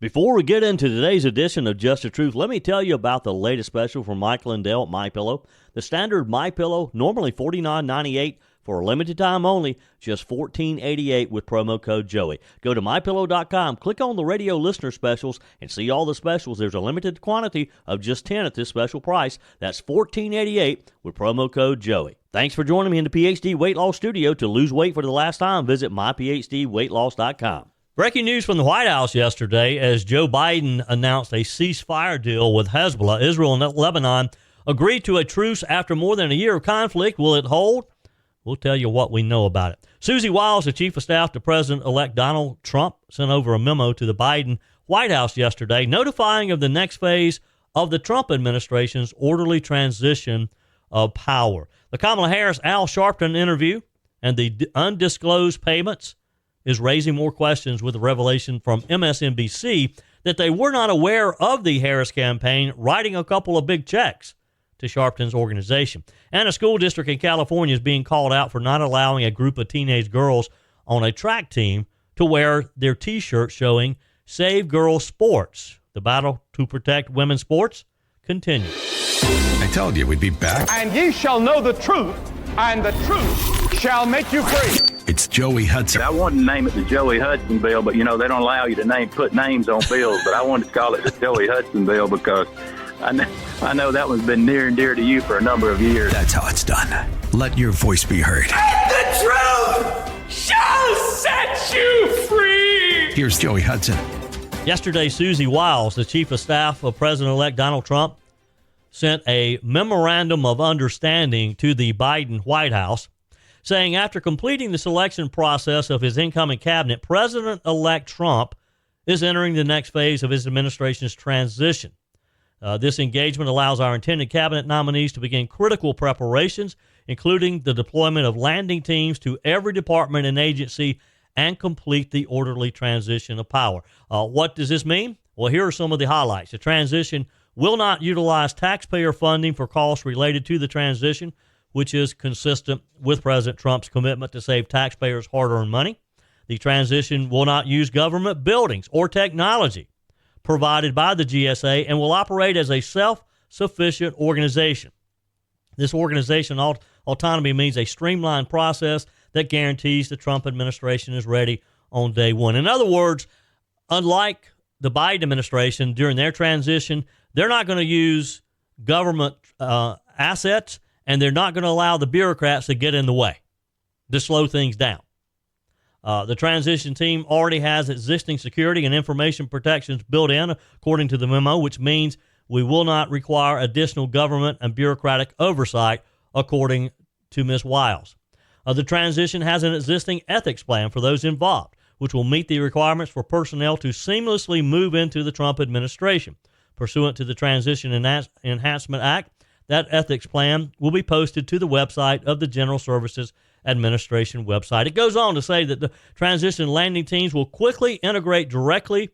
Before we get into today's edition of Just the Truth, let me tell you about the latest special from Mike Lindell at MyPillow. The standard MyPillow, normally $49.98 for a limited time only, just $14.88 with promo code Joey. Go to MyPillow.com, click on the radio listener specials, and see all the specials. There's a limited quantity of just 10 at this special price. That's $14.88 with promo code Joey. Thanks for joining me in the PhD Weight Loss Studio. To lose weight for the last time, visit myphdweightloss.com. Breaking news from the White House yesterday as Joe Biden announced a ceasefire deal with Hezbollah. Israel and Lebanon agreed to a truce after more than a year of conflict. Will it hold? We'll tell you what we know about it. Susie Wiles, the chief of staff to President-elect Donald Trump, sent over a memo to the Biden White House yesterday notifying of the next phase of the Trump administration's orderly transition of power. The Kamala Harris Al Sharpton interview and the undisclosed payments is raising more questions with the revelation from MSNBC that they were not aware of the Harris campaign writing a couple of big checks to Sharpton's organization. And a school district in California is being called out for not allowing a group of teenage girls on a track team to wear their T-shirts showing Save Girls Sports. The battle to protect women's sports continues. I told you we'd be back. And ye shall know the truth, and the truth shall make you free. It's Joey Hudson. I wanted to name it the Joey Hudson bill, but, they don't allow you to put names on bills. But I wanted to call it the Joey Hudson bill because I know that one's been near and dear to you for a number of years. That's how it's done. Let your voice be heard. And the truth shall set you free. Here's Joey Hudson. Yesterday, Susie Wiles, the chief of staff of President-elect Donald Trump, sent a memorandum of understanding to the Biden White House saying after completing the selection process of his incoming cabinet, President-elect Trump is entering the next phase of his administration's transition. This engagement allows our intended cabinet nominees to begin critical preparations, including the deployment of landing teams to every department and agency and complete the orderly transition of power. What does this mean? Well, here are some of the highlights. The transition will not utilize taxpayer funding for costs related to the transition, which is consistent with President Trump's commitment to save taxpayers' hard-earned money. The transition will not use government buildings or technology provided by the GSA and will operate as a self-sufficient organization. This organization autonomy means a streamlined process that guarantees the Trump administration is ready on day one. In other words, unlike the Biden administration during their transition, they're not going to use government assets, and they're not going to allow the bureaucrats to get in the way to slow things down. The transition team already has existing security and information protections built in, according to the memo, which means we will not require additional government and bureaucratic oversight, according to Ms. Wiles. The transition has an existing ethics plan for those involved, which will meet the requirements for personnel to seamlessly move into the Trump administration. Pursuant to the Transition Enhancement Act, that ethics plan will be posted to the website of the General Services Administration website. It goes on to say that the transition landing teams will quickly integrate directly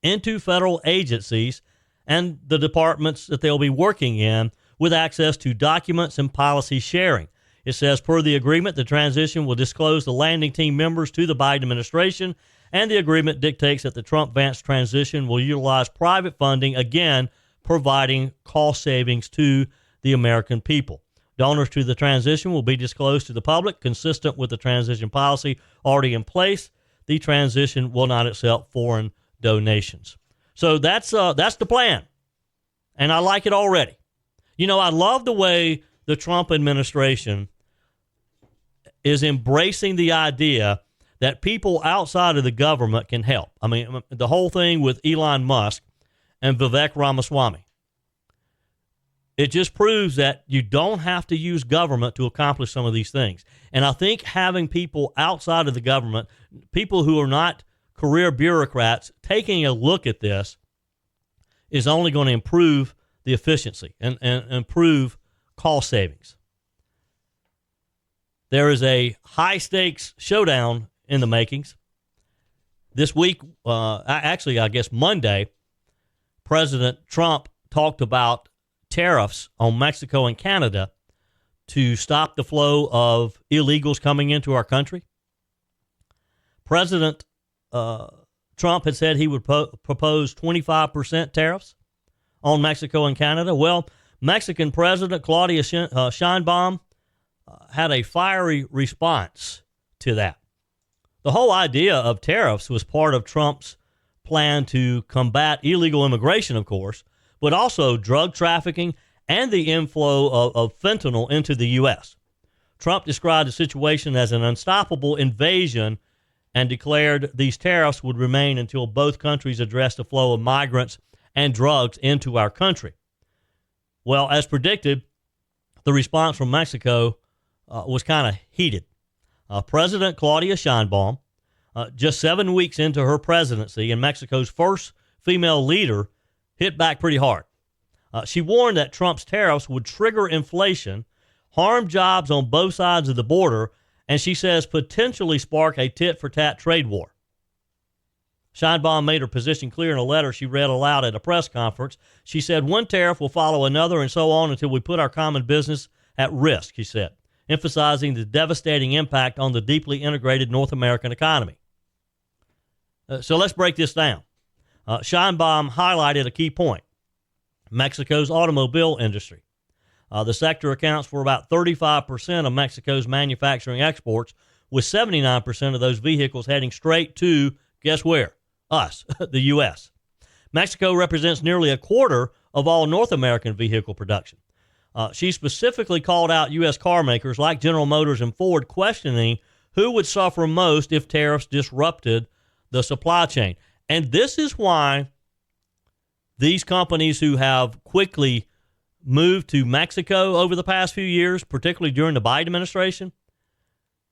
into federal agencies and the departments that they'll be working in with access to documents and policy sharing. It says, per the agreement, the transition will disclose the landing team members to the Biden administration, and the agreement dictates that the Trump-Vance transition will utilize private funding, again, providing cost savings to the American people. Donors to the transition will be disclosed to the public, consistent with the transition policy already in place. The transition will not accept foreign donations. So that's the plan, and I like it already. I love the way the Trump administration is embracing the idea that people outside of the government can help. I mean, the whole thing with Elon Musk and Vivek Ramaswamy. It just proves that you don't have to use government to accomplish some of these things. And I think having people outside of the government, people who are not career bureaucrats, taking a look at this is only going to improve the efficiency and improve cost savings. There is a high-stakes showdown in the makings. This week, actually, I guess Monday, President Trump talked about tariffs on Mexico and Canada to stop the flow of illegals coming into our country. President Trump had said he would propose 25% tariffs on Mexico and Canada. Well, Mexican President Claudia Sheinbaum had a fiery response to that. The whole idea of tariffs was part of Trump's plan to combat illegal immigration, of course, but also drug trafficking and the inflow of fentanyl into the U.S. Trump described the situation as an unstoppable invasion and declared these tariffs would remain until both countries addressed the flow of migrants and drugs into our country. Well, as predicted, the response from Mexico was kind of heated. President Claudia Sheinbaum, just 7 weeks into her presidency and Mexico's first female leader, hit back pretty hard. She warned that Trump's tariffs would trigger inflation, harm jobs on both sides of the border, and she says potentially spark a tit-for-tat trade war. Sheinbaum made her position clear in a letter she read aloud at a press conference. She said, one tariff will follow another and so on until we put our common business at risk, she said, emphasizing the devastating impact on the deeply integrated North American economy. So let's break this down. Sheinbaum highlighted a key point: Mexico's automobile industry. The sector accounts for about 35% of Mexico's manufacturing exports, with 79% of those vehicles heading straight to, guess where? Us, the U.S. Mexico represents nearly a quarter of all North American vehicle production. She specifically called out U.S. car makers like General Motors and Ford, questioning who would suffer most if tariffs disrupted the supply chain. And this is why these companies who have quickly moved to Mexico over the past few years, particularly during the Biden administration,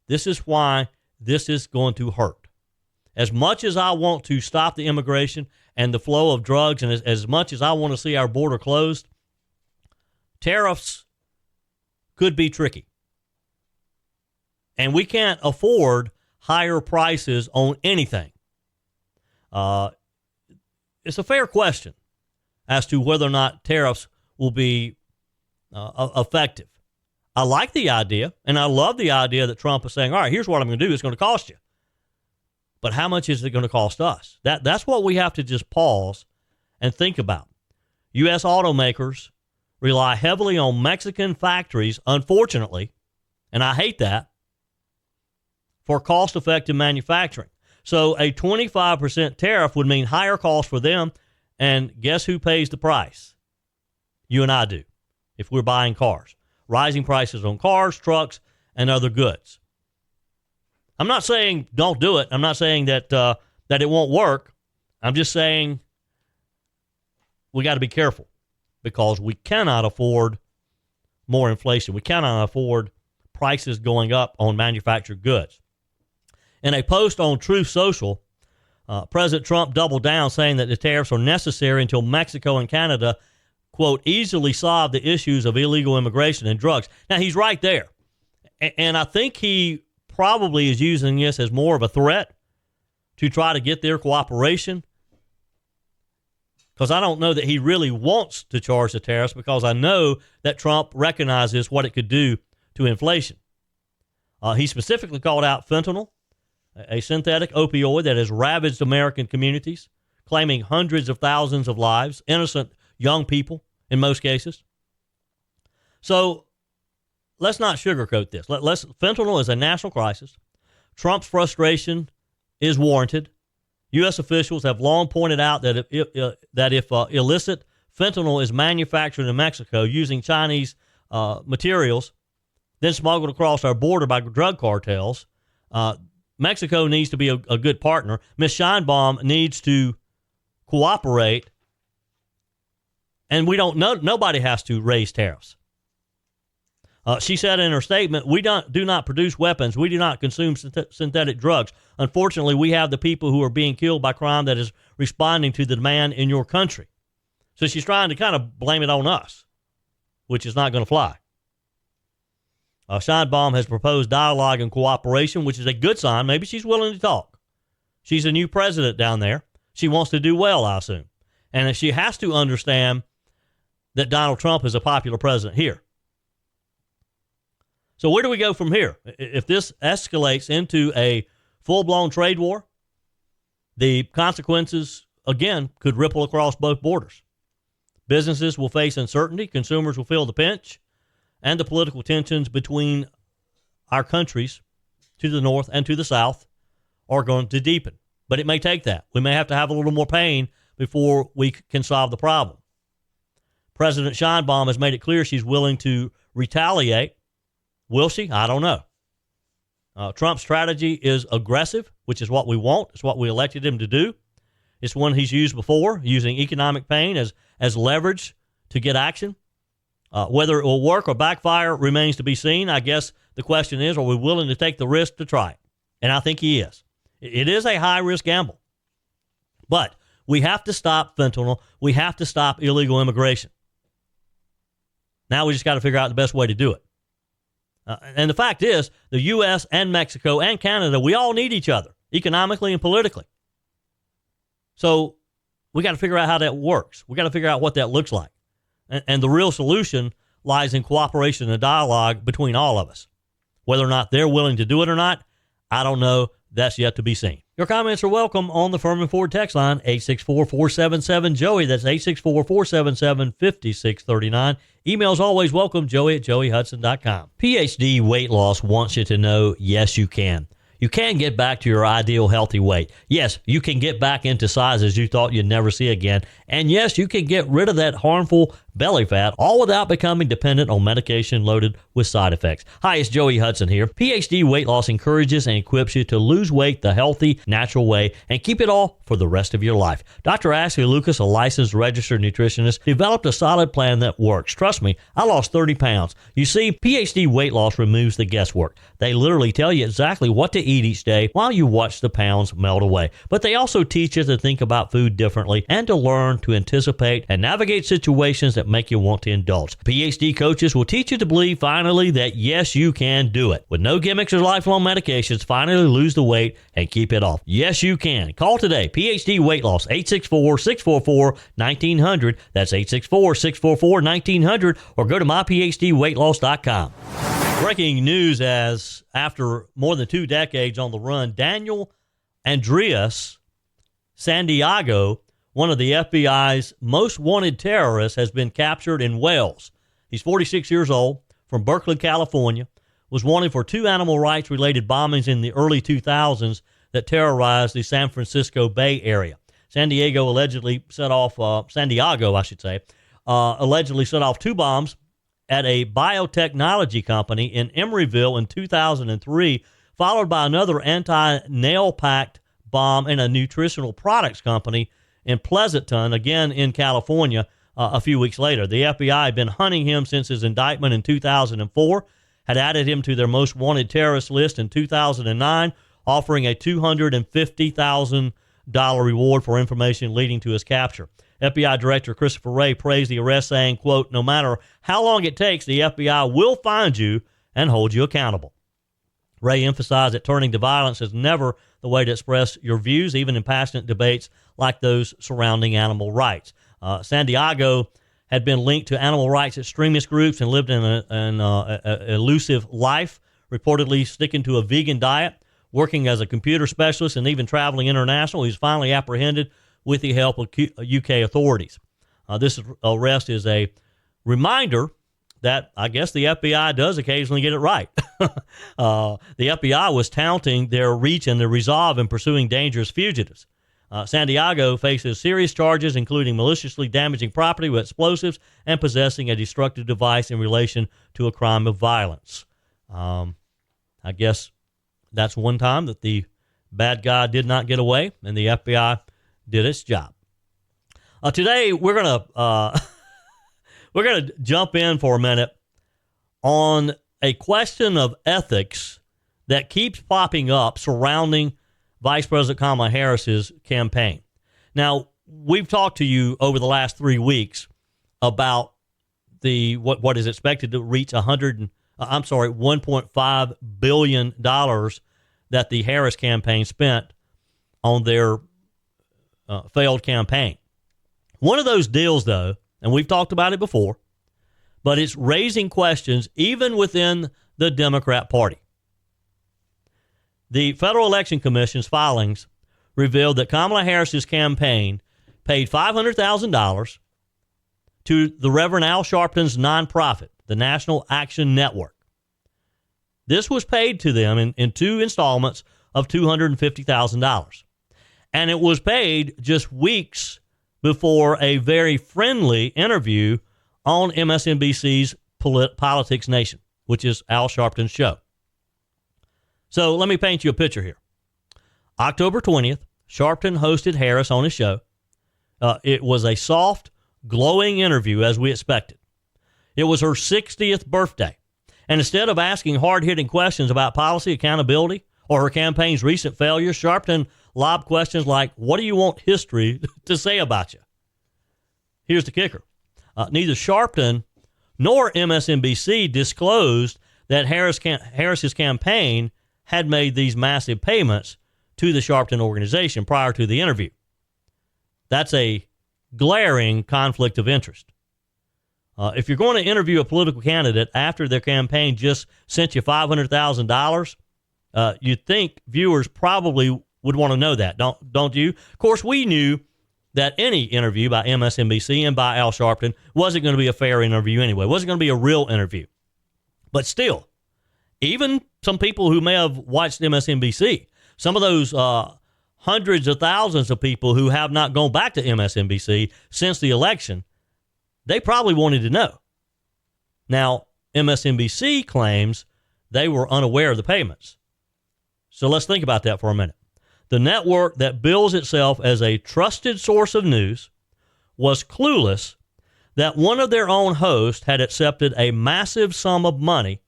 this is why this is going to hurt. As much as I want to stop the immigration and the flow of drugs, and as much as I want to see our border closed, tariffs could be tricky. And we can't afford higher prices on anything. It's a fair question as to whether or not tariffs will be effective. I like the idea, and I love the idea that Trump is saying, all right, here's what I'm going to do. It's going to cost you. But how much is it going to cost us? That's what we have to just pause and think about. U.S. automakers rely heavily on Mexican factories, unfortunately, and I hate that, for cost-effective manufacturing. So a 25% tariff would mean higher costs for them, and guess who pays the price? You and I do, if we're buying cars. Rising prices on cars, trucks, and other goods. I'm not saying don't do it. I'm not saying that it won't work. I'm just saying we got to be careful, because we cannot afford more inflation. We cannot afford prices going up on manufactured goods. In a post on Truth Social, President Trump doubled down, saying that the tariffs are necessary until Mexico and Canada, quote, easily solve the issues of illegal immigration and drugs. Now, he's right there. And I think he probably is using this as more of a threat to try to get their cooperation, because I don't know that he really wants to charge the tariffs, because I know that Trump recognizes what it could do to inflation. He specifically called out fentanyl, a synthetic opioid that has ravaged American communities, claiming hundreds of thousands of lives, innocent young people in most cases. So let's not sugarcoat this. Fentanyl is a national crisis. Trump's frustration is warranted. U.S. officials have long pointed out that if illicit fentanyl is manufactured in Mexico using Chinese materials, then smuggled across our border by drug cartels, Mexico needs to be a good partner. Ms. Sheinbaum needs to cooperate, and nobody has to raise tariffs. She said in her statement, we do not produce weapons. We do not consume synthetic drugs. Unfortunately, we have the people who are being killed by crime that is responding to the demand in your country. So she's trying to kind of blame it on us, which is not going to fly. Sheinbaum has proposed dialogue and cooperation, which is a good sign. Maybe she's willing to talk. She's a new president down there. She wants to do well, I assume. And she has to understand that Donald Trump is a popular president here. So where do we go from here? If this escalates into a full-blown trade war, The consequences, again, could ripple across both borders. Businesses will face uncertainty, consumers will feel the pinch, and the political tensions between our countries to the north and to the south are going to deepen. But it may take that. We may have to have a little more pain before we can solve the problem. President Sheinbaum has made it clear she's willing to retaliate. Will she? I don't know. Trump's strategy is aggressive, which is what we want. It's what we elected him to do. It's one he's used before, using economic pain as leverage to get action. Whether it will work or backfire remains to be seen. I guess the question is, are we willing to take the risk to try it? And I think he is. It is a high-risk gamble. But we have to stop fentanyl. We have to stop illegal immigration. Now we just got to figure out the best way to do it. And the fact is, the U.S. and Mexico and Canada, we all need each other, economically and politically. So we got to figure out how that works. We got to figure out what that looks like. And the real solution lies in cooperation and dialogue between all of us. Whether or not they're willing to do it or not, I don't know. That's yet to be seen. Your comments are welcome on the Furman Ford text line, 864-477-JOEY. That's 864-477-5639. Emails always welcome, joey@joeyhudson.com. PhD Weight Loss wants you to know, yes, you can. You can get back to your ideal healthy weight. Yes, you can get back into sizes you thought you'd never see again. And yes, you can get rid of that harmful belly fat, all without becoming dependent on medication loaded with side effects. Hi, it's Joey Hudson here. PhD Weight Loss encourages and equips you to lose weight the healthy, natural way and keep it all for the rest of your life. Dr. Ashley Lucas, a licensed registered nutritionist, developed a solid plan that works. Trust me, I lost 30 pounds. You see, PhD Weight Loss removes the guesswork. They literally tell you exactly what to eat each day while you watch the pounds melt away. But they also teach you to think about food differently and to learn to anticipate and navigate situations that make you want to indulge. PhD coaches will teach you to believe finally that yes, you can do it. With no gimmicks or lifelong medications, finally lose the weight and keep it off. Yes, you can. Call today. PhD Weight Loss, 864-644-1900. That's 864-644-1900, or go to myphdweightloss.com. Breaking news: as after more than 2 decades on the run, Daniel Andreas Santiago, one of the FBI's most wanted terrorists, has been captured in Wales. He's 46 years old, from Berkeley, California, was wanted for 2 animal rights related bombings in the early 2000s that terrorized the San Francisco Bay Area. Santiago allegedly set off 2 bombs at a biotechnology company in Emeryville in 2003, followed by another anti-nail pact bomb in a nutritional products company in Pleasanton, again in California, a few weeks later. The FBI had been hunting him since his indictment in 2004, had added him to their most wanted terrorist list in 2009, offering a $250,000 reward for information leading to his capture. FBI Director Christopher Wray praised the arrest, saying, quote, "No matter how long it takes, the FBI will find you and hold you accountable." Wray emphasized that turning to violence is never the way to express your views, even in passionate debates like those surrounding animal rights. Santiago had been linked to animal rights extremist groups and lived in an elusive life, reportedly sticking to a vegan diet, working as a computer specialist, and even traveling international. He was finally apprehended with the help of UK authorities. This arrest is a reminder that I guess the FBI does occasionally get it right. The FBI was touting their reach and their resolve in pursuing dangerous fugitives. Santiago faces serious charges, including maliciously damaging property with explosives and possessing a destructive device in relation to a crime of violence. I guess that's one time that the bad guy did not get away, and the FBI did its job. Today we're gonna jump in for a minute on a question of ethics that keeps popping up surrounding Vice President Kamala Harris's campaign. Now, we've talked to you over the last 3 weeks about the what is expected to reach $1.5 billion that the Harris campaign spent on their failed campaign. One of those deals, though, and we've talked about it before, but it's raising questions even within the Democrat Party. The Federal Election Commission's filings revealed that Kamala Harris's campaign paid $500,000 to the Reverend Al Sharpton's nonprofit, the National Action Network. This was paid to them in two installments of $250,000. And it was paid just weeks before a very friendly interview on MSNBC's Politics Nation, which is Al Sharpton's show. So let me paint you a picture here. October 20th, Sharpton hosted Harris on his show. It was a soft, glowing interview, as we expected. It was her 60th birthday. And instead of asking hard-hitting questions about policy accountability or her campaign's recent failures, Sharpton lobbed questions like, what do you want history to say about you? Here's the kicker. Neither Sharpton nor MSNBC disclosed that Harris's campaign had made these massive payments to the Sharpton organization prior to the interview. That's a glaring conflict of interest. If you're going to interview a political candidate after their campaign just sent you $500,000, you'd think viewers probably would want to know that, don't you? Of course, we knew that any interview by MSNBC and by Al Sharpton wasn't going to be a fair interview anyway. It wasn't going to be a real interview. But still, even some people who may have watched MSNBC, some of those hundreds of thousands of people who have not gone back to MSNBC since the election, they probably wanted to know. Now, MSNBC claims they were unaware of the payments. So let's think about that for a minute. The network that bills itself as a trusted source of news was clueless that one of their own hosts had accepted a massive sum of money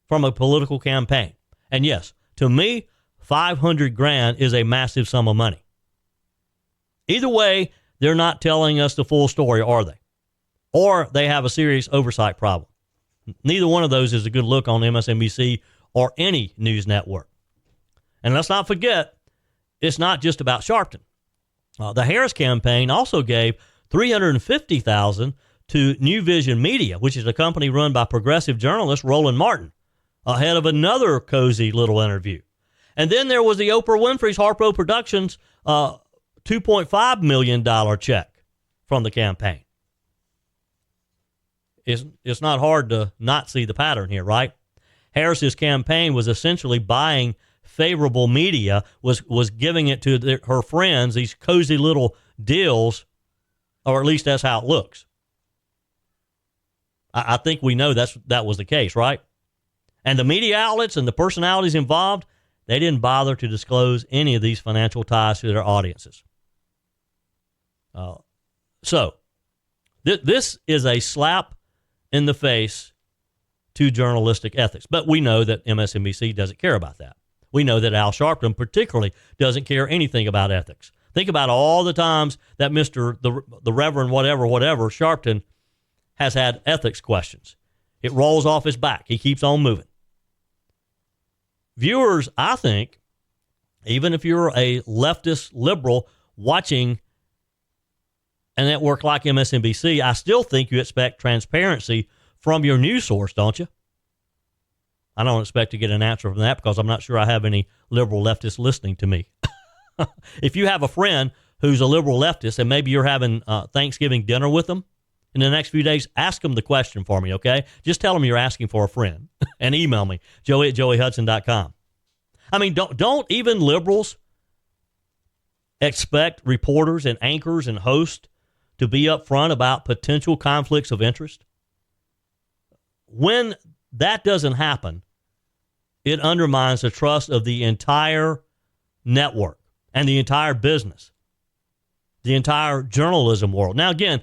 from a political campaign. And yes, to me, $500,000 is a massive sum of money. Either way, they're not telling us the full story, are they? Or they have a serious oversight problem. Neither one of those is a good look on MSNBC or any news network. And let's not forget, it's not just about Sharpton. The Harris campaign also gave $350,000 to New Vision Media, which is a company run by progressive journalist Roland Martin, ahead of another cozy little interview. And then there was the Oprah Winfrey's Harpo Productions $2.5 million check from the campaign. It's not hard to not see the pattern here, right? Harris's campaign was essentially buying favorable media, was giving it to her friends, these cozy little deals, or at least that's how it looks. I think we know that was the case, right? And the media outlets and the personalities involved, they didn't bother to disclose any of these financial ties to their audiences. So this is a slap in the face to journalistic ethics. But we know that MSNBC doesn't care about that. We know that Al Sharpton particularly doesn't care anything about ethics. Think about all the times that the Reverend whatever Sharpton has had ethics questions. It rolls off his back. He keeps on moving. Viewers, I think, even if you're a leftist liberal watching a network like MSNBC, I still think you expect transparency from your news source, don't you? I don't expect to get an answer from that because I'm not sure I have any liberal leftists listening to me. If you have a friend who's a liberal leftist and maybe you're having Thanksgiving dinner with them in the next few days, ask them the question for me, okay? Just tell them you're asking for a friend and email me, joey@joeyhudson.com. I mean, don't even liberals expect reporters and anchors and hosts to be upfront about potential conflicts of interest? When that doesn't happen, it undermines the trust of the entire network and the entire business, the entire journalism world. Now, again,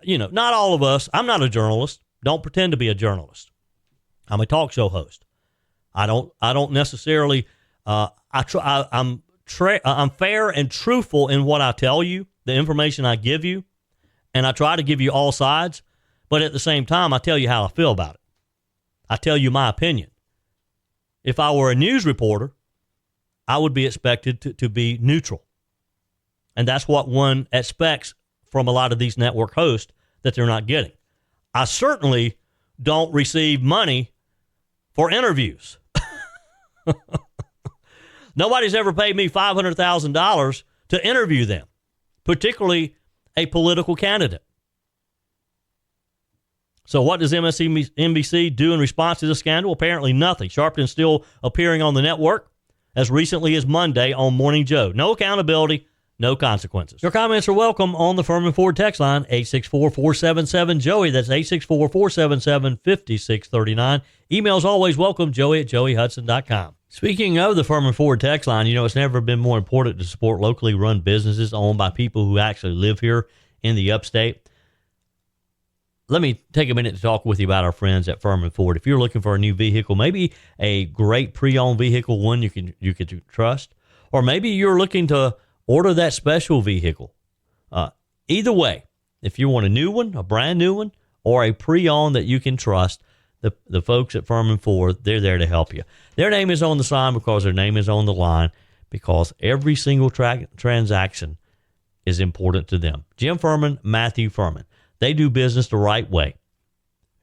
not all of us. I'm not a journalist. Don't pretend to be a journalist. I'm a talk show host. I don't necessarily. I'm fair and truthful in what I tell you, the information I give you, and I try to give you all sides. But at the same time, I tell you how I feel about it. I tell you my opinion. If I were a news reporter, I would be expected to be neutral. And that's what one expects from a lot of these network hosts that they're not getting. I certainly don't receive money for interviews. Nobody's ever paid me $500,000 to interview them, particularly a political candidate. So what does MSNBC do in response to the scandal? Apparently nothing. Sharpton still appearing on the network as recently as Monday on Morning Joe. No accountability, no consequences. Your comments are welcome on the Furman Ford text line, 864-477-JOEY. That's 864-477-5639. Emails always welcome, joey@joeyhudson.com. Speaking of the Furman Ford text line, it's never been more important to support locally run businesses owned by people who actually live here in the upstate. Let me take a minute to talk with you about our friends at Furman Ford. If you're looking for a new vehicle, maybe a great pre-owned vehicle, one you can trust, or maybe you're looking to order that special vehicle. Either way, if you want a new one, a brand new one, or a pre-owned that you can trust, the folks at Furman Ford, they're there to help you. Their name is on the sign because their name is on the line, because every single transaction is important to them. Jim Furman, Matthew Furman. They do business the right way.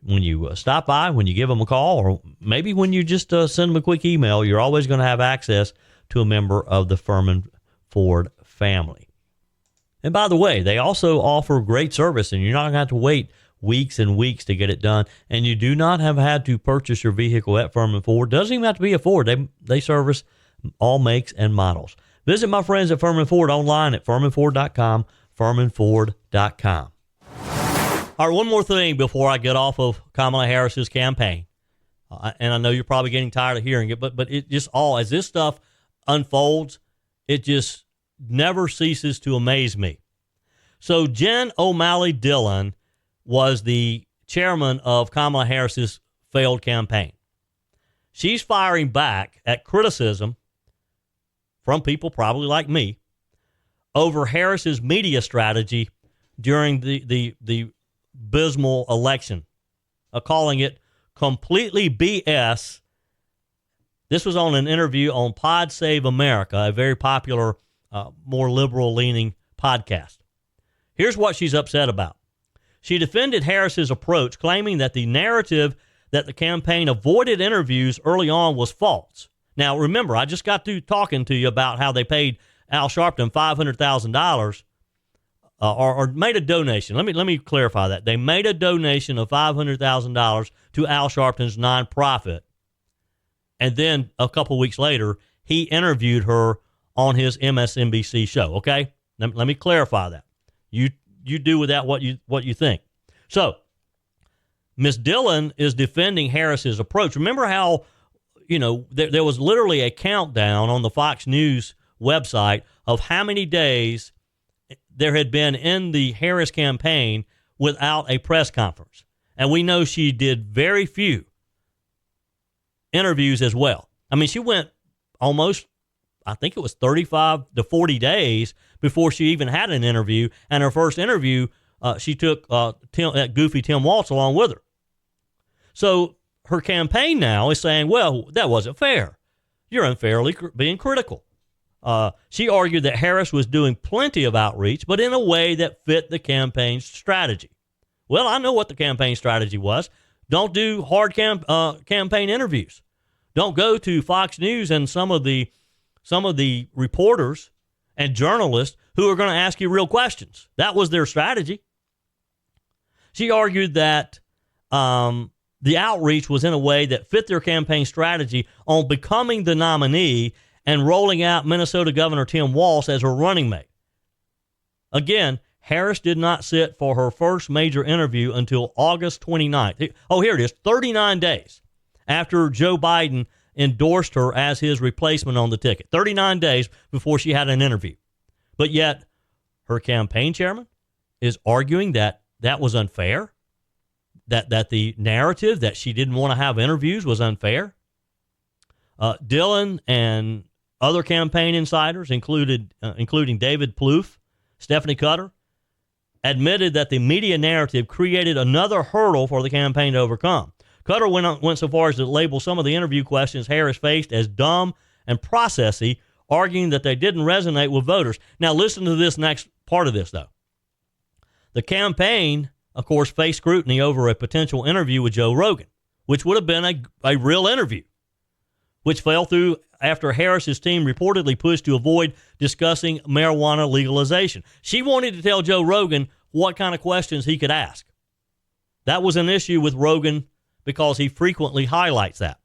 When you stop by, when you give them a call, or maybe when you just send them a quick email, you're always going to have access to a member of the Furman Ford family. And by the way, they also offer great service, and you're not going to have to wait weeks and weeks to get it done. And you do not have had to purchase your vehicle at Furman Ford. Doesn't even have to be a Ford. They service all makes and models. Visit my friends at Furman Ford online at furmanford.com, furmanford.com. All right, one more thing before I get off of Kamala Harris's campaign. And I know you're probably getting tired of hearing it, but it just as this stuff unfolds, it just never ceases to amaze me. So Jen O'Malley Dillon was the chairman of Kamala Harris's failed campaign. She's firing back at criticism from people probably like me over Harris's media strategy during the abysmal election, calling it completely BS. This was on an interview on Pod Save America, a very popular, more liberal-leaning podcast. Here's what she's upset about. She defended Harris's approach, claiming that the narrative that the campaign avoided interviews early on was false. Now, remember, I just got through talking to you about how they paid Al Sharpton $500,000 or made a donation. Let me clarify that. They made a donation of $500,000 to Al Sharpton's nonprofit. And then a couple weeks later, he interviewed her on his MSNBC show. Okay? Let me clarify that. You do with that what you think. So, Ms. Dillon is defending Harris's approach. Remember how, there was literally a countdown on the Fox News website of how many days there had been in the Harris campaign without a press conference. And we know she did very few interviews as well. I mean, she went almost, I think it was 35 to 40 days before she even had an interview. And her first interview, she took goofy Tim Walz along with her. So her campaign now is saying, well, that wasn't fair. You're unfairly being critical. She argued that Harris was doing plenty of outreach, but in a way that fit the campaign's strategy. Well, I know what the campaign strategy was. Don't do hard campaign interviews. Don't go to Fox News and some of the reporters and journalists who are going to ask you real questions. That was their strategy. She argued that the outreach was in a way that fit their campaign strategy on becoming the nominee and rolling out Minnesota Governor Tim Walz as her running mate. Again, Harris did not sit for her first major interview until August 29th. Oh, here it is, 39 days after Joe Biden endorsed her as his replacement on the ticket. 39 days before she had an interview. But yet, her campaign chairman is arguing that that was unfair, that the narrative that she didn't want to have interviews was unfair. Dillon and other campaign insiders, including David Plouffe, Stephanie Cutter, admitted that the media narrative created another hurdle for the campaign to overcome. Cutter went so far as to label some of the interview questions Harris faced as dumb and processy, arguing that they didn't resonate with voters. Now, listen to this next part of this, though. The campaign, of course, faced scrutiny over a potential interview with Joe Rogan, which would have been a real interview, which fell through after Harris's team reportedly pushed to avoid discussing marijuana legalization. She wanted to tell Joe Rogan what kind of questions he could ask. That was an issue with Rogan because he frequently highlights that.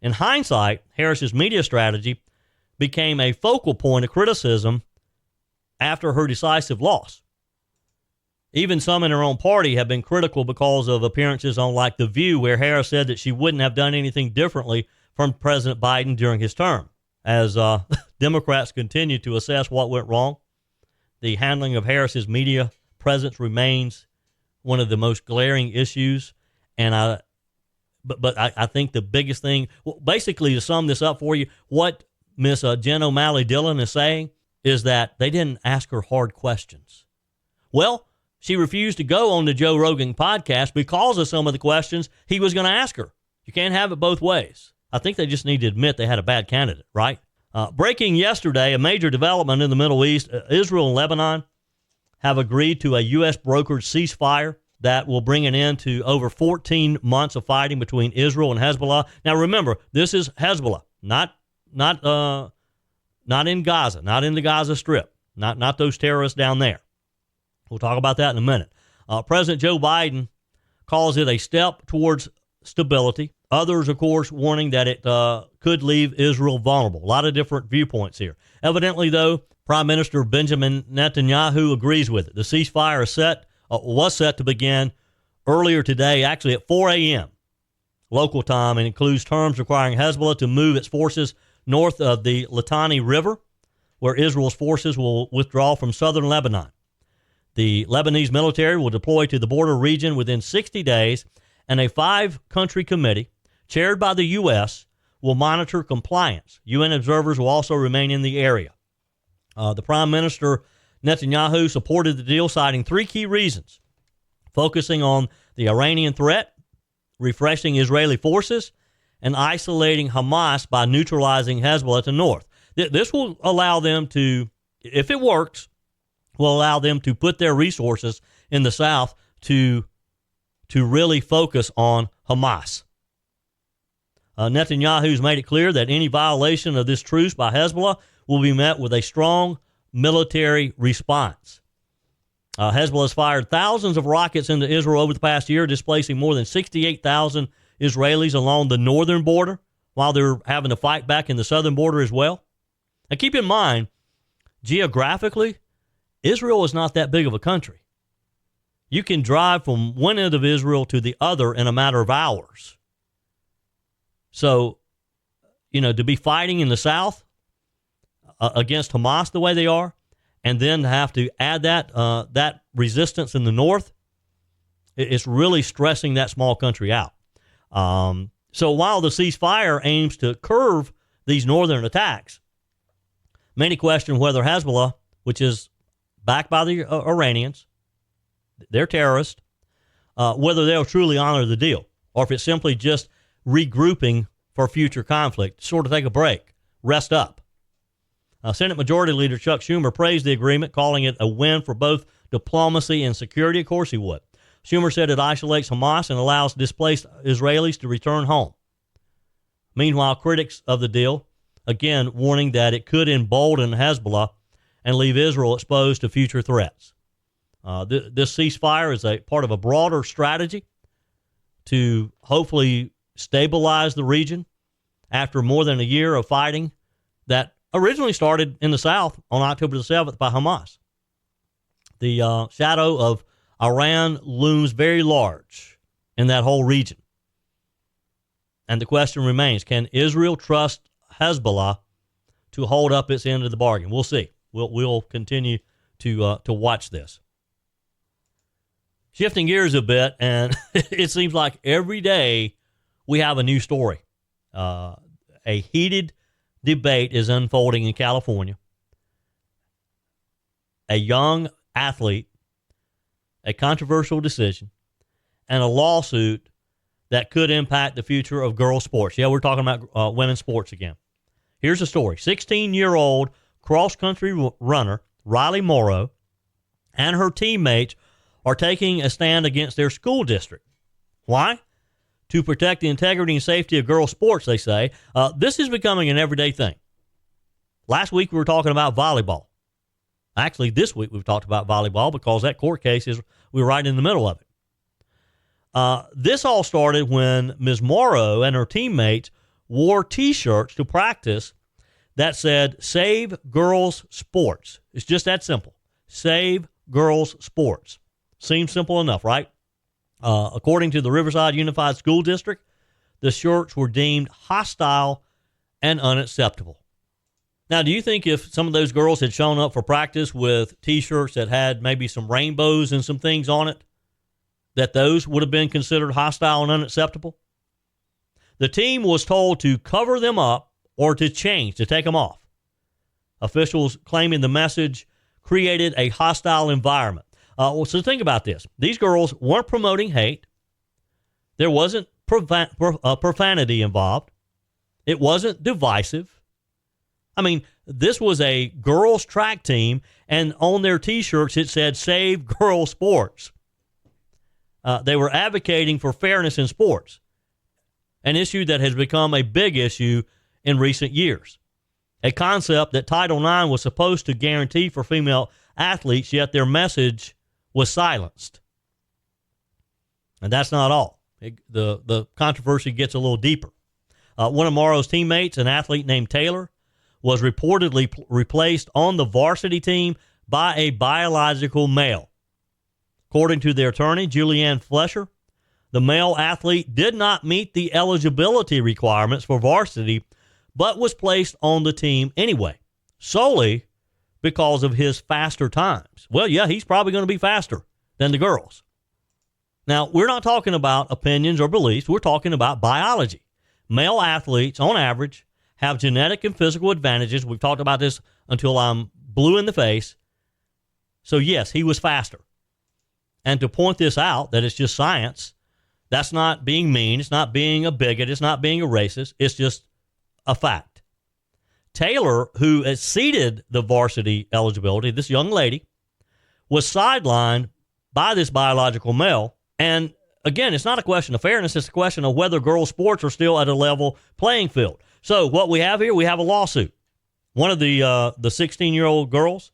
In hindsight, Harris's media strategy became a focal point of criticism after her decisive loss. Even some in her own party have been critical because of appearances on like The View, where Harris said that she wouldn't have done anything differently from President Biden during his term. As Democrats continue to assess what went wrong, the handling of Harris's media presence remains one of the most glaring issues. And I think the biggest thing, well, basically to sum this up for you, what Miss Jen O'Malley Dillon is saying is that they didn't ask her hard questions. Well, she refused to go on the Joe Rogan podcast because of some of the questions he was going to ask her. You can't have it both ways. I think they just need to admit they had a bad candidate, right? Breaking yesterday, a major development in the Middle East, Israel and Lebanon have agreed to a U.S. brokered ceasefire that will bring an end to over 14 months of fighting between Israel and Hezbollah. Now, remember, this is Hezbollah, not in Gaza, not in the Gaza Strip, not those terrorists down there. We'll talk about that in a minute. President Joe Biden calls it a step towards stability. Others, of course, warning that it could leave Israel vulnerable. A lot of different viewpoints here. Evidently, though, Prime Minister Benjamin Netanyahu agrees with it. The ceasefire was set to begin earlier today, actually at 4 a.m. local time, and includes terms requiring Hezbollah to move its forces north of the Litani River, where Israel's forces will withdraw from southern Lebanon. The Lebanese military will deploy to the border region within 60 days, and a 5-country committee, chaired by the U.S., will monitor compliance. UN observers will also remain in the area. The Prime Minister Netanyahu supported the deal, citing 3 key reasons: focusing on the Iranian threat, refreshing Israeli forces, and isolating Hamas by neutralizing Hezbollah to north. This will allow them to, if it works, will allow them to put their resources in the south to really focus on Hamas. Netanyahu's made it clear that any violation of this truce by Hezbollah will be met with a strong military response. Hezbollah has fired thousands of rockets into Israel over the past year, displacing more than 68,000 Israelis along the northern border, while they're having to fight back in the southern border as well. Now keep in mind, geographically, Israel is not that big of a country. You can drive from one end of Israel to the other in a matter of hours. So, to be fighting in the south against Hamas the way they are, and then to have to add that resistance in the north, it's really stressing that small country out. So while the ceasefire aims to curb these northern attacks, many question whether Hezbollah, which is backed by the Iranians, they're terrorists, whether they'll truly honor the deal, or if it's simply just regrouping for future conflict, sort of take a break, rest up. Senate Majority Leader Chuck Schumer praised the agreement, calling it a win for both diplomacy and security. Of course he would. Schumer said it isolates Hamas and allows displaced Israelis to return home. Meanwhile, critics of the deal, again, warning that it could embolden Hezbollah and leave Israel exposed to future threats. This ceasefire is a part of a broader strategy to hopefully stabilize the region after more than a year of fighting that originally started in the south on October the 7th by Hamas. The shadow of Iran looms very large in that whole region. And the question remains, can Israel trust Hezbollah to hold up its end of the bargain? We'll see. We'll continue to watch this. Shifting gears a bit, and it seems like every day we have a new story. A heated debate is unfolding in California. A young athlete, a controversial decision, and a lawsuit that could impact the future of girls' sports. Yeah, we're talking about women's sports again. Here's the story. 16-year-old cross-country runner Riley Morrow and her teammates are taking a stand against their school district. Why? to protect the integrity and safety of girls' sports, they say. This is becoming an everyday thing. Last week we were talking about volleyball. Actually, this week we've talked about volleyball because that court case we're right in the middle of it. This all started when Ms. Morrow and her teammates wore T-shirts to practice that said, "Save Girls Sports." It's just that simple. Save Girls Sports. Seems simple enough, right? According to the Riverside Unified School District, the shirts were deemed hostile and unacceptable. Now, do you think if some of those girls had shown up for practice with T-shirts that had maybe some rainbows and some things on it, that those would have been considered hostile and unacceptable? The team was told to cover them up or to take them off. Officials claiming the message created a hostile environment. So think about this. These girls weren't promoting hate. There wasn't profanity involved. It wasn't divisive. I mean, this was a girls' track team, and on their T-shirts it said, "Save Girls Sports." They were advocating for fairness in sports, an issue that has become a big issue in recent years, a concept that Title IX was supposed to guarantee for female athletes, yet their message was silenced. And that's not all. The controversy gets a little deeper. One of Morrow's teammates, an athlete named Taylor, was reportedly replaced on the varsity team by a biological male. According to their attorney, Julianne Flesher, the male athlete did not meet the eligibility requirements for varsity, but was placed on the team anyway, solely because of his faster times. Well, yeah, he's probably going to be faster than the girls. Now, we're not talking about opinions or beliefs. We're talking about biology. Male athletes, on average, have genetic and physical advantages. We've talked about this until I'm blue in the face. So, yes, he was faster. And to point this out, that it's just science, that's not being mean. It's not being a bigot. It's not being a racist. It's just a fact. Taylor, who exceeded the varsity eligibility, this young lady, was sidelined by this biological male. And again, it's not a question of fairness. It's a question of whether girls' sports are still at a level playing field. So what we have here, we have a lawsuit. One of the 16-year-old girls,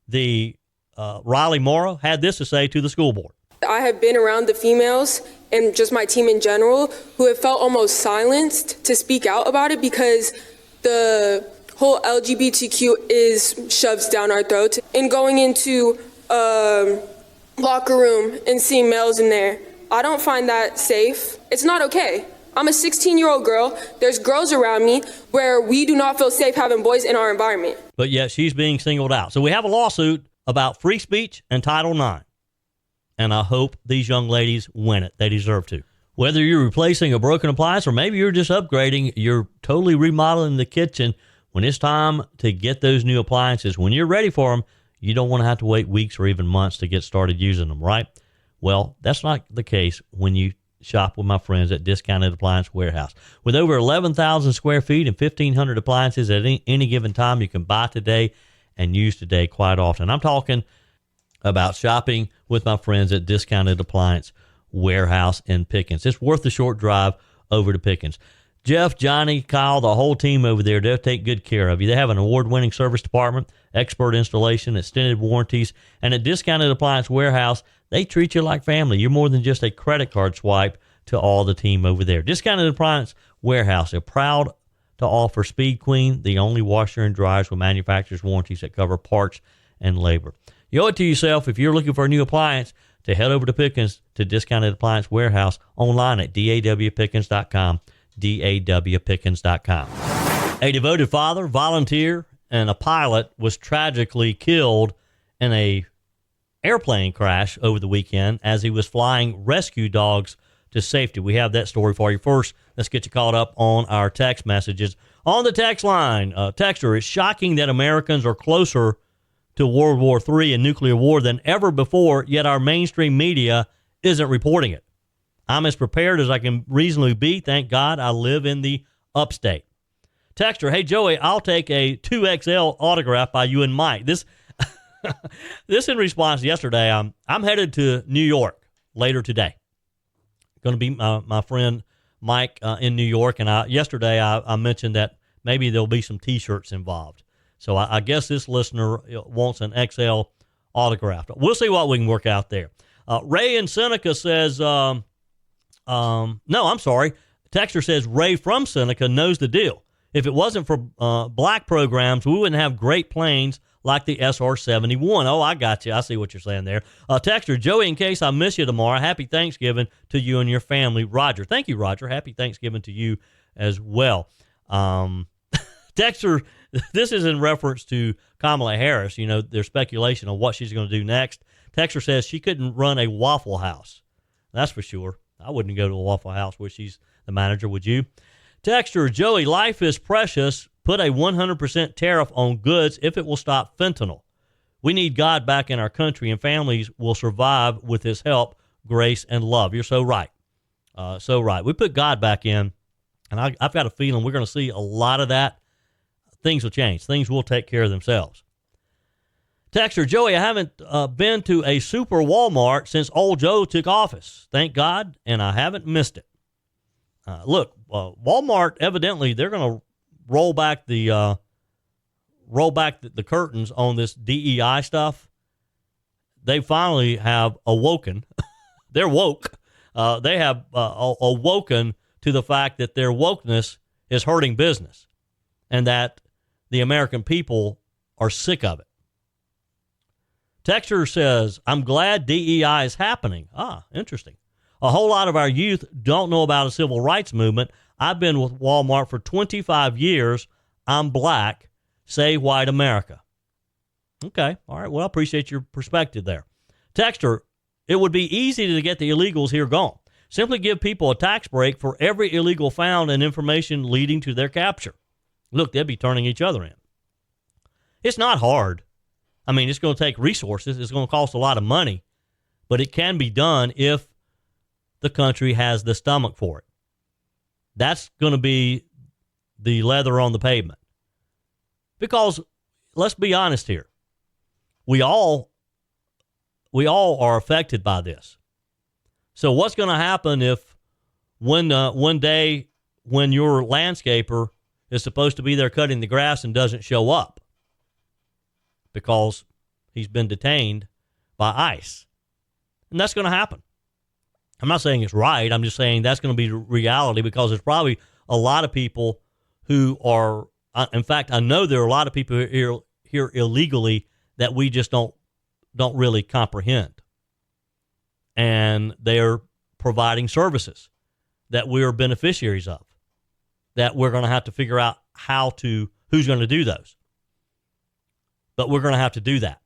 the Riley Morrow, had this to say to the school board. I have been around the females and just my team in general who have felt almost silenced to speak out about it because the whole LGBTQ is shoved down our throats. And going into a locker room and seeing males in there, I don't find that safe. It's not okay. I'm a 16-year-old girl. There's girls around me where we do not feel safe having boys in our environment. But yet she's being singled out. So we have a lawsuit about free speech and Title IX. And I hope these young ladies win it. They deserve to. Whether you're replacing a broken appliance or maybe you're just upgrading, you're totally remodeling the kitchen, when it's time to get those new appliances, when you're ready for them, you don't want to have to wait weeks or even months to get started using them, right? Well, that's not the case when you shop with my friends at Discounted Appliance Warehouse. With over 11,000 square feet and 1,500 appliances at any given time, you can buy today and use today quite often. I'm talking about shopping with my friends at Discounted Appliance Warehouse in Pickens. It's worth the short drive over to Pickens. Jeff, Johnny, Kyle, the whole team over there, they'll take good care of you. They have an award-winning service department, expert installation, extended warranties, and at Discounted Appliance Warehouse, they treat you like family. You're more than just a credit card swipe to all the team over there. Discounted Appliance Warehouse, they're proud to offer Speed Queen, the only washer and dryers with manufacturer's warranties that cover parts and labor. You owe it to yourself, if you're looking for a new appliance, to head over to Pickens to Discounted Appliance Warehouse online at dawpickens.com, dawpickens.com. A devoted father, volunteer, and a pilot was tragically killed in a airplane crash over the weekend as he was flying rescue dogs to safety. We have that story for you. First, let's get you caught up on our text messages. On the text line, texter, it's shocking that Americans are closer to World War III and nuclear war than ever before, yet our mainstream media isn't reporting it. I'm as prepared as I can reasonably be. Thank God I live in the upstate. Texter, hey, Joey, I'll take a 2XL autograph by you and Mike. This in response yesterday. I'm headed to New York later today. Going to be my friend Mike in New York. And yesterday I mentioned that maybe there'll be some T-shirts involved. So I guess this listener wants an XL autograph. We'll see what we can work out there. Ray in Seneca says, no, I'm sorry. Texter says Ray from Seneca knows the deal. If it wasn't for black programs, we wouldn't have great planes like the SR-71. Oh, I got you. I see what you're saying there. Texter, Joey, in case I miss you tomorrow, happy Thanksgiving to you and your family. Roger. Thank you, Roger. Happy Thanksgiving to you as well. Texter, this is in reference to Kamala Harris. You know, there's speculation on what she's going to do next. Texter says she couldn't run a Waffle House. That's for sure. I wouldn't go to a Waffle House where she's the manager, would you? Texter, Joey, life is precious. Put a 100% tariff on goods if it will stop fentanyl. We need God back in our country, and families will survive with his help, grace, and love. You're so right. So right. We put God back in, and I've got a feeling we're going to see a lot of that. Things will change. Things will take care of themselves. Texter, Joey, I haven't been to a super Walmart since old Joe took office. Thank God, and I haven't missed it. Look, Walmart, evidently, they're going to roll back the curtains on this DEI stuff. They finally have awoken. They're woke. They have awoken to the fact that their wokeness is hurting business and that the American people are sick of it. Texter says, I'm glad DEI is happening. Interesting. A whole lot of our youth don't know about a civil rights movement. I've been with Walmart for 25 years. I'm black. Say white America. Okay. All right. Well, I appreciate your perspective there. Texter, it would be easy to get the illegals here gone. Simply give people a tax break for every illegal found and information leading to their capture. Look, they'd be turning each other in. It's not hard. I mean, it's going to take resources. It's going to cost a lot of money, but it can be done if the country has the stomach for it. That's going to be the leather on the pavement. Because let's be honest here. We all are affected by this. So what's going to happen if one day when your landscaper is supposed to be there cutting the grass and doesn't show up because he's been detained by ICE? And that's going to happen. I'm not saying it's right. I'm just saying that's going to be the reality because there's probably a lot of people who are, in fact, I know there are a lot of people here illegally that we just don't really comprehend. And they're providing services that we're beneficiaries of, that we're going to have to figure out who's going to do those. But we're going to have to do that.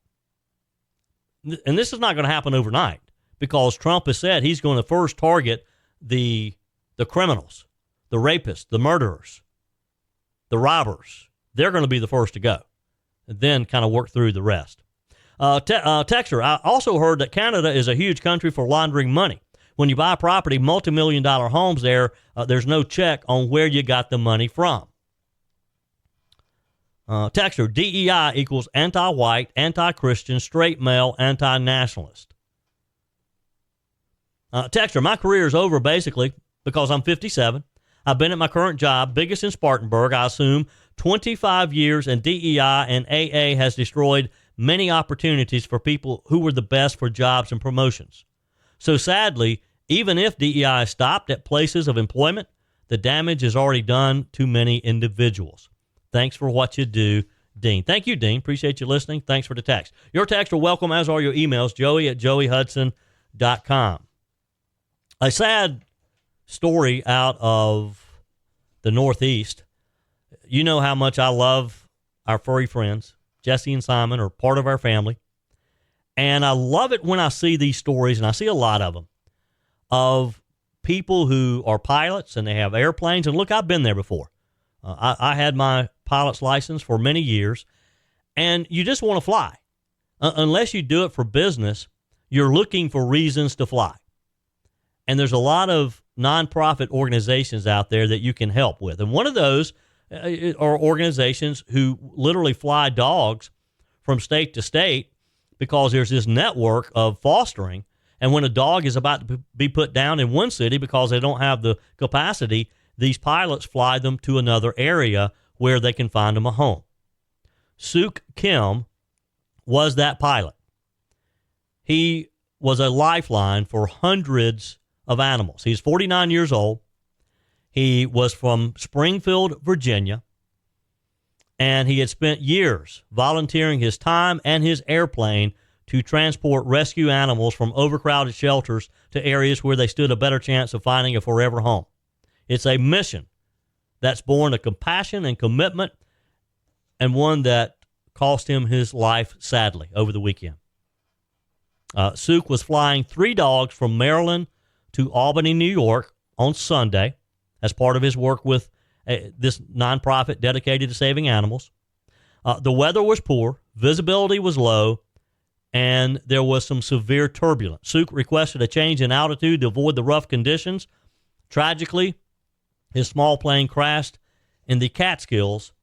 And this is not going to happen overnight because Trump has said he's going to first target the criminals, the rapists, the murderers, the robbers. They're going to be the first to go and then kind of work through the rest. Texter, I also heard that Canada is a huge country for laundering money. When you buy property, multi-million-dollar homes there's no check on where you got the money from. Texter, DEI equals anti-white, anti-Christian, straight male, anti-nationalist. Texter, my career is over basically because I'm 57. I've been at my current job, biggest in Spartanburg, I assume, 25 years, and DEI and AA has destroyed many opportunities for people who were the best for jobs and promotions. So sadly, even if DEI stopped at places of employment, the damage is already done to many individuals. Thanks for what you do, Dean. Thank you, Dean. Appreciate you listening. Thanks for the text. Your texts are welcome, as are your emails, joey@joeyhudson.com. A sad story out of the Northeast. You know how much I love our furry friends. Jesse and Simon are part of our family. And I love it when I see these stories, and I see a lot of them, of people who are pilots and they have airplanes. And look, I've been there before. I had my pilot's license for many years, and you just want to fly. Unless you do it for business, you're looking for reasons to fly. And there's a lot of nonprofit organizations out there that you can help with. And one of those are organizations who literally fly dogs from state to state because there's this network of fostering, And when a dog is about to be put down in one city because they don't have the capacity, these pilots fly them to another area where they can find them a home. Suk Kim was that pilot. He was a lifeline for hundreds of animals. He's 49 years old. He was from Springfield, Virginia, and he had spent years volunteering his time and his airplane to transport rescue animals from overcrowded shelters to areas where they stood a better chance of finding a forever home. It's a mission that's born of compassion and commitment, and one that cost him his life, sadly, over the weekend. Suk was flying 3 dogs from Maryland to Albany, New York on Sunday as part of his work with this nonprofit dedicated to saving animals. The weather was poor, visibility was low, and there was some severe turbulence. Suk requested a change in altitude to avoid the rough conditions. Tragically, his small plane crashed in the Catskills,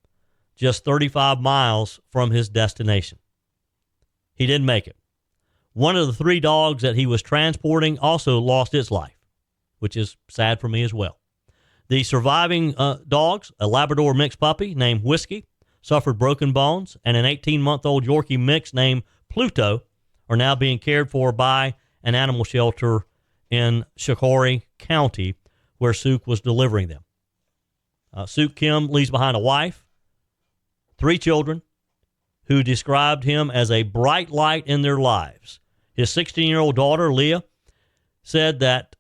just 35 miles from his destination. He didn't make it. One of the 3 dogs that he was transporting also lost its life, which is sad for me as well. The surviving dogs, a Labrador mixed puppy named Whiskey, suffered broken bones, and an 18-month-old Yorkie mix named Pluto are now being cared for by an animal shelter in Shakori County, where Suk was delivering them. Suk Kim leaves behind a wife, 3 children, who described him as a bright light in their lives. His 16-year-old daughter, Leah, said that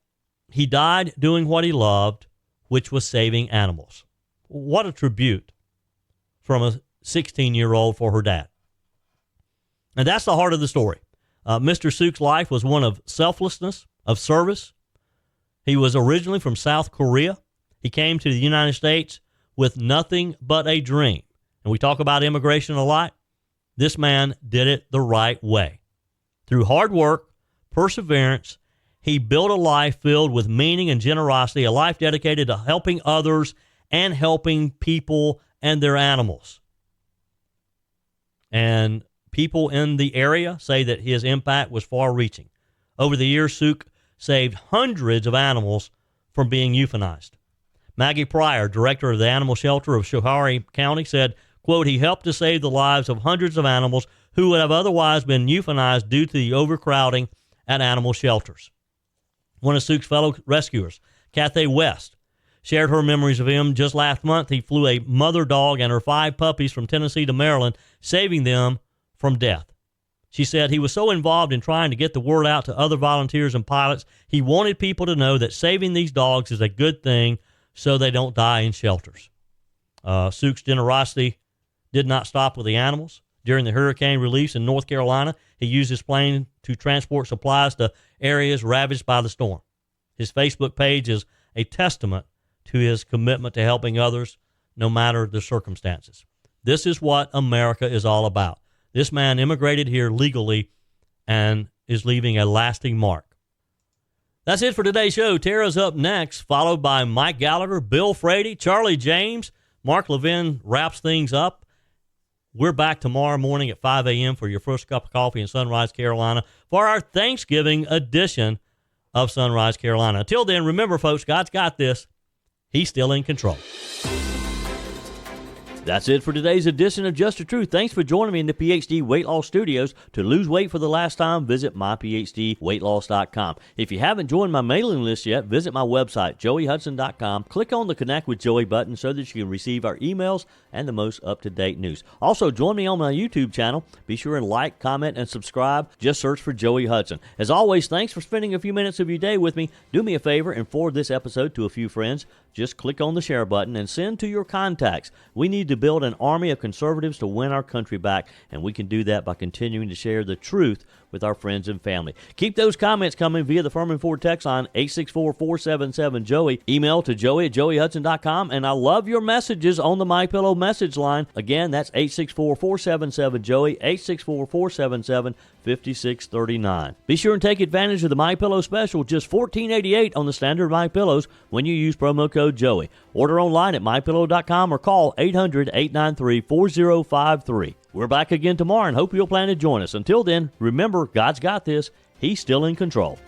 he died doing what he loved, which was saving animals. What a tribute from a 16-year-old for her dad. And that's the heart of the story. Mr. Suk's life was one of selflessness, of service. He was originally from South Korea. He came to the United States with nothing but a dream. And we talk about immigration a lot. This man did it the right way. Through hard work, perseverance, he built a life filled with meaning and generosity, a life dedicated to helping others and helping people and their animals. And people in the area say that his impact was far-reaching. Over the years, Suk saved hundreds of animals from being euthanized. Maggie Pryor, director of the animal shelter of Shakori County, said, quote, he helped to save the lives of hundreds of animals who would have otherwise been euthanized due to the overcrowding at animal shelters. One of Suk's fellow rescuers, Cathay West, shared her memories of him. Just last month, he flew a mother dog and her 5 puppies from Tennessee to Maryland, saving them from death. She said he was so involved in trying to get the word out to other volunteers and pilots, he wanted people to know that saving these dogs is a good thing so they don't die in shelters. Suk's generosity did not stop with the animals. During the hurricane relief in North Carolina, he used his plane to transport supplies to areas ravaged by the storm. His Facebook page is a testament to his commitment to helping others, no matter the circumstances. This is what America is all about. This man immigrated here legally and is leaving a lasting mark. That's it for today's show. Tara's up next, followed by Mike Gallagher, Bill Frady, Charlie James. Mark Levin wraps things up. We're back tomorrow morning at 5 a.m. for your first cup of coffee in Sunrise, Carolina, for our Thanksgiving edition of Sunrise, Carolina. Until then, remember, folks, God's got this. He's still in control. That's it for today's edition of Just the Truth. Thanks for joining me in the PhD Weight Loss Studios. To lose weight for the last time, visit myphdweightloss.com. If you haven't joined my mailing list yet, visit my website, joeyhudson.com. Click on the Connect with Joey button so that you can receive our emails and the most up-to-date news. Also, join me on my YouTube channel. Be sure and like, comment, and subscribe. Just search for Joey Hudson. As always, thanks for spending a few minutes of your day with me. Do me a favor and forward this episode to a few friends. Just click on the share button and send to your contacts. We need to build an army of conservatives to win our country back, and we can do that by continuing to share the truth with our friends and family. Keep those comments coming via the Furman Ford text line, 864-477-JOEY. Email to joey@joeyhudson.com, and I love your messages on the MyPillow message line. Again, that's 864-477-JOEY, 864-477-5639. Be sure and take advantage of the MyPillow special, just $14.88 on the standard MyPillows when you use promo code Joey. Order online at mypillow.com or call 800-893-4053. We're back again tomorrow and hope you'll plan to join us. Until then, remember, God's got this. He's still in control.